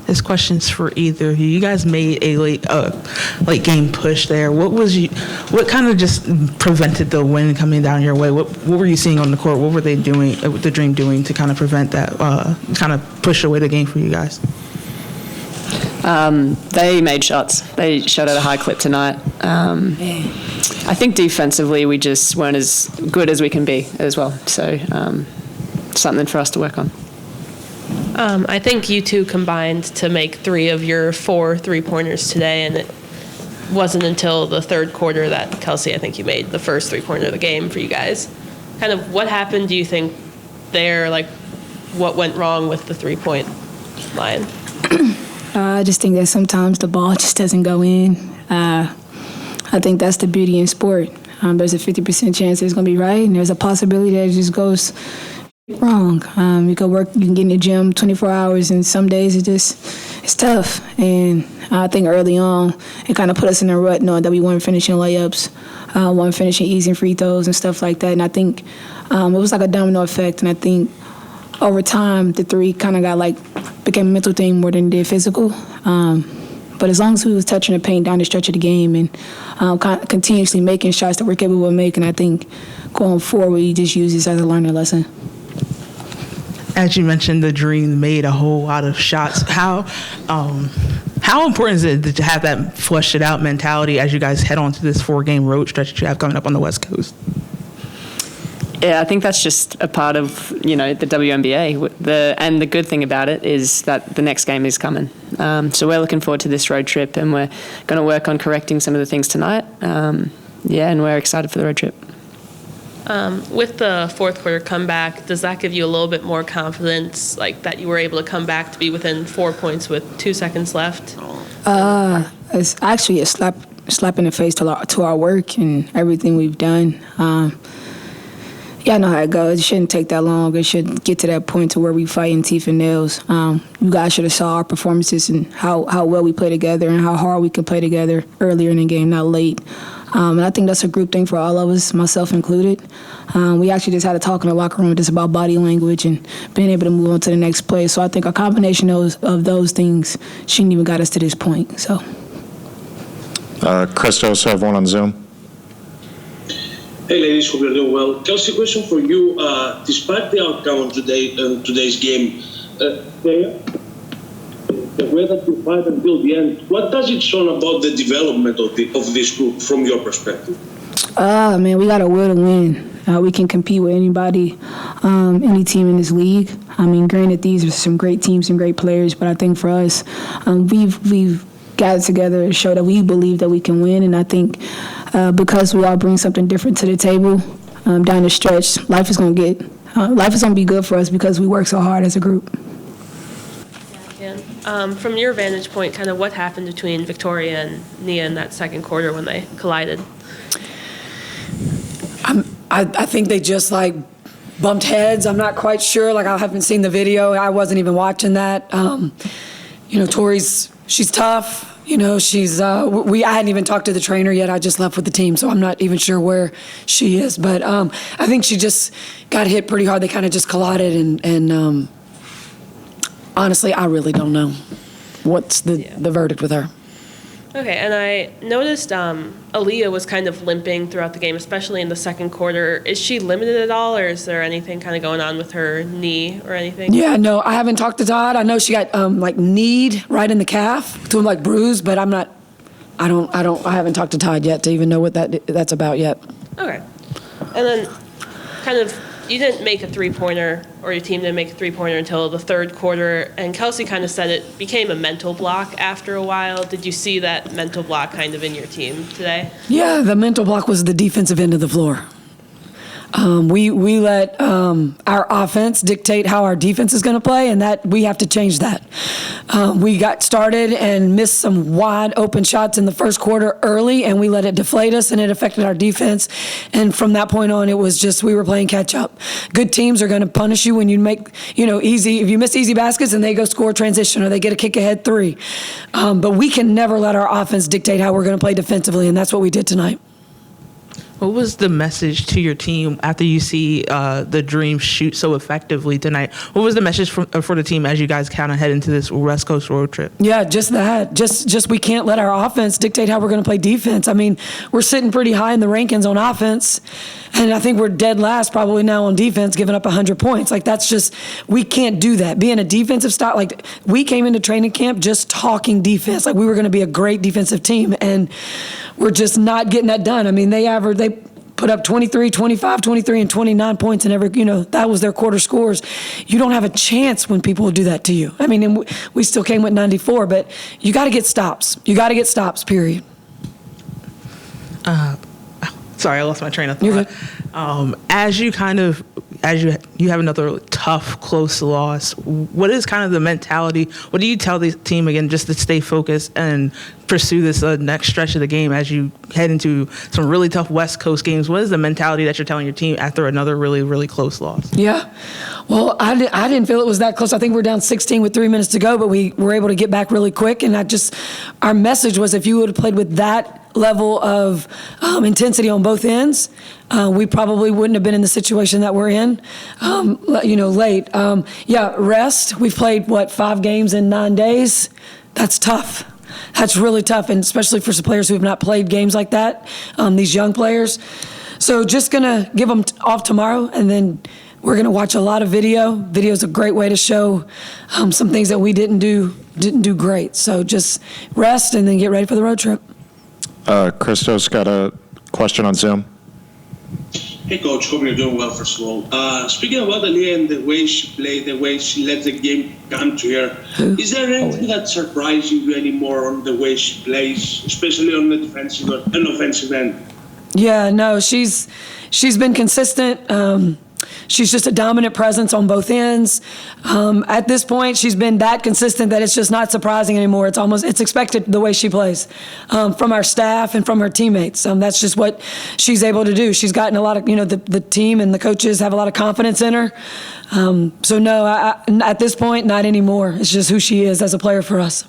This question's for either of you. You guys made a late game push there. What kind of just prevented the win coming down your way? What were you seeing on the court? What were they doing, the Dream doing to kind of prevent that, kind of push away the game for you guys? They made shots. They shot at a high clip tonight. I think defensively we just weren't as good as we can be as well. So something for us to work on. I think you two combined to make 3 of your 4 3-pointers today, and it wasn't until the third quarter that, Kelsey, I think you made the first 3-pointer of the game for you guys. Kind of what happened, do you think, there? Like, what went wrong with the 3-point line? I just think that sometimes the ball just doesn't go in. I think that's the beauty in sport. There's a 50% chance it's going to be right, and there's a possibility that it just goes wrong. You can get in the gym 24 hours, and some days it's tough. And I think early on, it kind of put us in a rut knowing that we weren't finishing layups, weren't finishing easy free throws and stuff like that. And I think it was like a domino effect. And I think over time, the 3 kind of became a mental thing more than it did physical. But as long as we was touching the paint down the stretch of the game and continuously making shots that we're capable of making, I think going forward, we just use this as a learning lesson. As you mentioned, the Dream made a whole lot of shots. How important is it to have that flush it out mentality as you guys head on to this 4-game road stretch that you have coming up on the West Coast? Yeah, I think that's just a part of, the WNBA. And the good thing about it is that the next game is coming. So we're looking forward to this road trip, and we're going to work on correcting some of the things tonight. And we're excited for the road trip. With the fourth quarter comeback, does that give you a little bit more confidence, like that you were able to come back to be within 4 points with 2 seconds left? It's actually a slap in the face to our work and everything we've done. I know how it goes. It shouldn't take that long. It should get to that point to where we fight in teeth and nails. You guys should have saw our performances and how well we play together and how hard we can play together earlier in the game, not late. And I think that's a group thing for all of us, myself included. We actually just had a talk in the locker room just about body language and being able to move on to the next play. So I think a combination of those things shouldn't even got us to this point. So, Kristy, also have one on Zoom. Hey ladies, hope you're doing well. Kelsey, question for you. Despite the outcome of today's game, the way that you fight until the end, what does it show about the development of this group from your perspective? Man, we got a will to win. We can compete with anybody, any team in this league. I mean, granted, these are some great teams and great players, but I think for us, we've gathered together to show that we believe that we can win, and I think because we all bring something different to the table down the stretch, life is going to be good for us because we work so hard as a group. From your vantage point, kind of what happened between Victoria and Nia in that second quarter when they collided? I think they just bumped heads. I'm not quite sure. I haven't seen the video. I wasn't even watching that. She's tough. She's I hadn't even talked to the trainer yet. I just left with the team, so I'm not even sure where she is. But I think she just got hit pretty hard. They kind of just collided, and honestly, I really don't know what's the verdict with her. Okay, and I noticed Aaliyah was kind of limping throughout the game, especially in the second quarter. Is she limited at all, or is there anything kind of going on with her knee or anything? Yeah, no, I haven't talked to Todd. I know she got kneed right in the calf, to bruised, but I haven't talked to Todd yet to even know what that's about yet. Okay, and then kind of you didn't make a three-pointer, or your team didn't make a three-pointer until the third quarter, and Kelsey kind of said it became a mental block after a while. Did you see that mental block kind of in your team today? Yeah, the mental block was the defensive end of the floor. We let our offense dictate how our defense is going to play, and that we have to change that. We got started and missed some wide open shots in the first quarter early, and we let it deflate us, and it affected our defense. And from that point on, it was just we were playing catch up. Good teams are going to punish you when you make easy. If you miss easy baskets, and they go score transition or they get a kick ahead three. But we can never let our offense dictate how we're going to play defensively, and that's what we did tonight. What was the message to your team after you see the Dream shoot so effectively tonight? What was the message for the team as you guys kind of head into this West Coast road trip? Yeah, just that. Just we can't let our offense dictate how we're going to play defense. I mean, we're sitting pretty high in the rankings on offense, and I think we're dead last probably now on defense, giving up 100 points. Like, that's just, we can't do that. Being a defensive style, like, we came into training camp just talking defense. Like, we were going to be a great defensive team, and we're just not getting that done. I mean, they put up 23, 25, 23, and 29 points in every, that was their quarter scores. You don't have a chance when people will do that to you. I mean, and we still came with 94, but you got to get stops. You got to get stops, period. Sorry, I lost my train of thought. You're good. As you have another tough, close loss, what is kind of the mentality? What do you tell the team, again, just to stay focused and pursue this next stretch of the game as you head into some really tough West Coast games? What is the mentality that you're telling your team after another really, really close loss? Yeah. Well, I didn't feel it was that close. I think we're down 16 with 3 minutes to go, but we were able to get back really quick. And our message was, if you would have played with that level of intensity on both ends, we probably wouldn't have been in the situation that we're in, late. Rest. We've played, 5 games in 9 days? That's tough. That's really tough, and especially for some players who have not played games like that, these young players. So just going to give them off tomorrow, and then we're going to watch a lot of video. Video is a great way to show some things that we didn't do great. So just rest and then get ready for the road trip. Christo's got a question on Zoom. Hey, Coach. Hope you're doing well, first of all. Speaking about Aaliyah and the way she played, the way she let the game come to her, is there anything that surprises you anymore on the way she plays, especially on the defensive and offensive end? Yeah, no, she's been consistent. She's just a dominant presence on both ends. At this point, she's been that consistent that it's just not surprising anymore. It's expected the way she plays from our staff and from her teammates. That's just what she's able to do. She's gotten a lot of, the team and the coaches have a lot of confidence in her. So no, at this point, not anymore. It's just who she is as a player for us.